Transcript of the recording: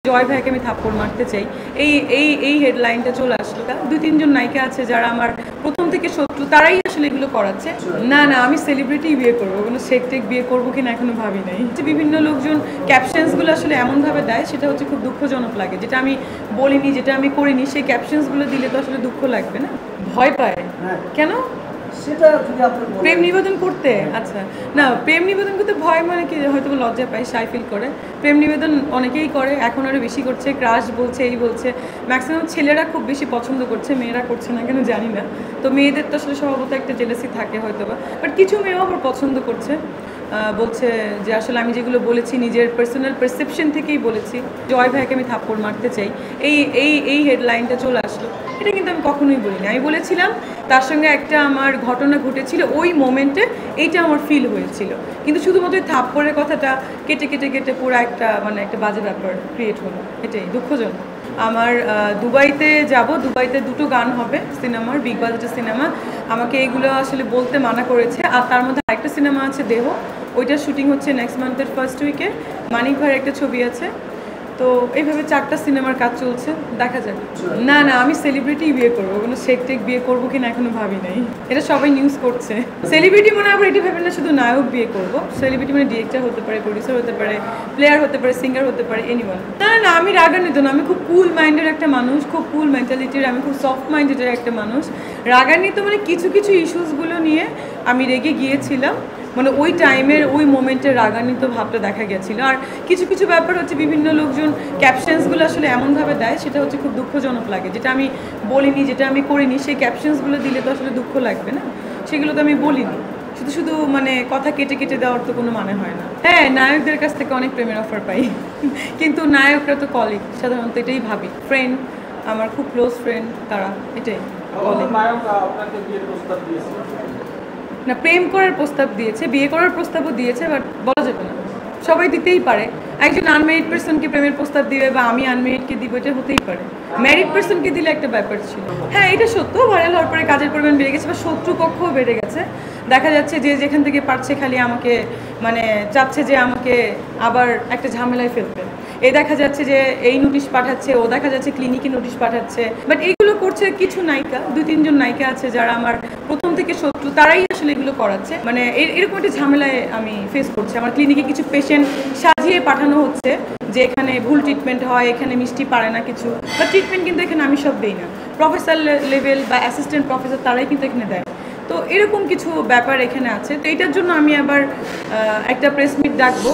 জয় ভাইকে আমি থাপ্পড় মারতে চাই এই হেডলাইনটা চলে আসলো। দুই তিনজন নায়িকা আছে যারা আমার প্রথম থেকে শত্রু, তারাই আসলে এগুলো করাচ্ছে। না আমি সেলিব্রিটি বিয়ে করবো, কোনো শেখ টেক বিয়ে করবো কিনা এখনো ভাবি নাই। বিভিন্ন লোকজন ক্যাপশনসগুলো আসলে এমনভাবে দেয়, সেটা হচ্ছে খুব দুঃখজনক লাগে। যেটা আমি বলিনি, যেটা আমি করিনি, সেই ক্যাপশনসগুলো দিলে তো আসলে দুঃখ লাগবে না, ভয় পায়। কেন? প্রেম নিবেদন করতে? আচ্ছা, না প্রেম নিবেদন করতে ভয় মানে কি, হয়তো লজ্জা পায়, শাই ফিল করে। প্রেম নিবেদন অনেকেই করে, এখন আরও বেশি করছে, ক্রাশ বলছে, এই বলছে। ম্যাক্সিমাম ছেলেরা খুব বেশি পছন্দ করছে, মেয়েরা করছে না কেন জানি না। তো মেয়েদের তো আসলে স্বভাবত একটা জেলাসি থাকে হয়তো বা, বাট কিছু মেয়েও আবার পছন্দ করছে, বলছে যে আসলে আমি যেগুলো বলেছি নিজের পার্সোনাল পারসেপশন থেকেই বলেছি। জয় ভাইকে আমি থাপ্পড় মারতে চাই, এই হেডলাইনটা চলে আসলো। এটা কিন্তু আমি কখনোই বলিনি। আমি বলেছিলাম তার সঙ্গে একটা আমার ঘটনা ঘটেছিল, ওই মোমেন্টে এইটা আমার ফিল হয়েছিল। কিন্তু শুধুমাত্র থাপ্পড়ের কথাটা কেটে কেটে কেটে পুরো একটা একটা বাজে ব্যাপার ক্রিয়েট হলো, এটাই দুঃখজনক। আমার দুবাইতে যাব, দুবাইতে দুটো গান হবে সিনেমার, বিগ বাজেটের সিনেমা। আমাকে এইগুলো আসলে বলতে মানা করেছে। আর তার মধ্যে আরেকটা সিনেমা আছে দেহ, ওইটার শুটিং হচ্ছে নেক্সট মান্থের ফার্স্ট উইকে। মানিক ভাইয়ের একটা ছবি আছে। তো এইভাবে 4টা সিনেমার কাজ চলছে, দেখা যাবে। না আমি সেলিব্রিটি বিয়ে করবো, কোনো শেখ টেক বিয়ে করবো কিনা এখনো ভাবি নাই। এটা সবাই নিউজ করছে। সেলিব্রিটি মানে আবার এটি ভেবে না শুধু নায়ক বিয়ে করবো। সেলিব্রিটি মানে ডিরেক্টর হতে পারে, প্রডিউসার হতে পারে, প্লেয়ার হতে পারে, সিঙ্গার হতে পারে, এনিওয়ান। না আমি রাগান্বিত না। আমি খুব কুল মাইন্ডের একটা মানুষ, খুব কুল মেন্টালিটির, আমি খুব সফট মাইন্ডের একটা মানুষ। রাগান্বিত মানে কিছু ইস্যুসগুলো নিয়ে আমি রেগে গিয়েছিলাম, মানে ওই টাইমের ওই মোমেন্টের রাগান্বিত ভাবটা দেখা গেছিলো। আর কিছু ব্যাপার হচ্ছে বিভিন্ন লোকজন ক্যাপশনসগুলো আসলে এমনভাবে দেয়, সেটা হচ্ছে খুব দুঃখজনক লাগে। যেটা আমি বলিনি, যেটা আমি করিনি, সেই ক্যাপশনসগুলো দিলে তো আসলে দুঃখ লাগবে না, সেগুলো তো আমি বলিনি। শুধু কথা কেটে কেটে দেওয়ার তো কোনো মানে হয় না। হ্যাঁ, নায়কদের কাছ থেকে অনেক প্রেমের অফার পাই, কিন্তু নায়করা তো কলিগ, সাধারণত এটাই ভাবি। ফ্রেন্ড, আমার খুব ক্লোজ ফ্রেন্ড তারা, এটাই না। প্রেম করার প্রস্তাব দিয়েছে, বিয়ে করার প্রস্তাবও দিয়েছে, বাট বলা যাবে না। সবাই দিতেই পারে। একজন আনমেরিড পার্সনকে প্রেমের প্রস্তাব দিবে বা আমি আনমেরিডকে দিব, এটা হতেই পারে। ম্যারিড পার্সনকে দিলে একটা ব্যাপার ছিল। হ্যাঁ, এটা সত্য, ভাইরাল হওয়ার পরে কাজের পরিমাণ বেড়ে গেছে বা শত্রুপক্ষও বেড়ে গেছে। দেখা যাচ্ছে যে যেখান থেকে পারছে খালি আমাকে চাচ্ছে যে আমাকে আবার একটা ঝামেলায় ফেলতে। দেখা যাচ্ছে যে এই নোটিশ পাঠাচ্ছে, ও দেখা যাচ্ছে ক্লিনিকে নোটিশ পাঠাচ্ছে। বাট এইগুলো করছে কিছু নায়িকা, দুই তিনজন নায়িকা আছে যারা আমার প্রথম থেকে শত্রু, তারাই আসলে এগুলো করাচ্ছে। এরকম একটা ঝামেলায় আমি ফেস করছি। আমার ক্লিনিকে কিছু পেশেন্ট সাজিয়ে পাঠানো হচ্ছে যে এখানে ভুল ট্রিটমেন্ট হয়, এখানে মিষ্টি পারে না কিছু, বা ট্রিটমেন্ট কিন্তু এখানে আমি সব দিই না। প্রফেসর লেভেল বা অ্যাসিস্ট্যান্ট প্রফেসর তারাই কিন্তু এখানে দেয়। তো এরকম কিছু ব্যাপার এখানে আছে। তো এটার জন্য আমি আবার একটা প্রেস মিট ডাকবো।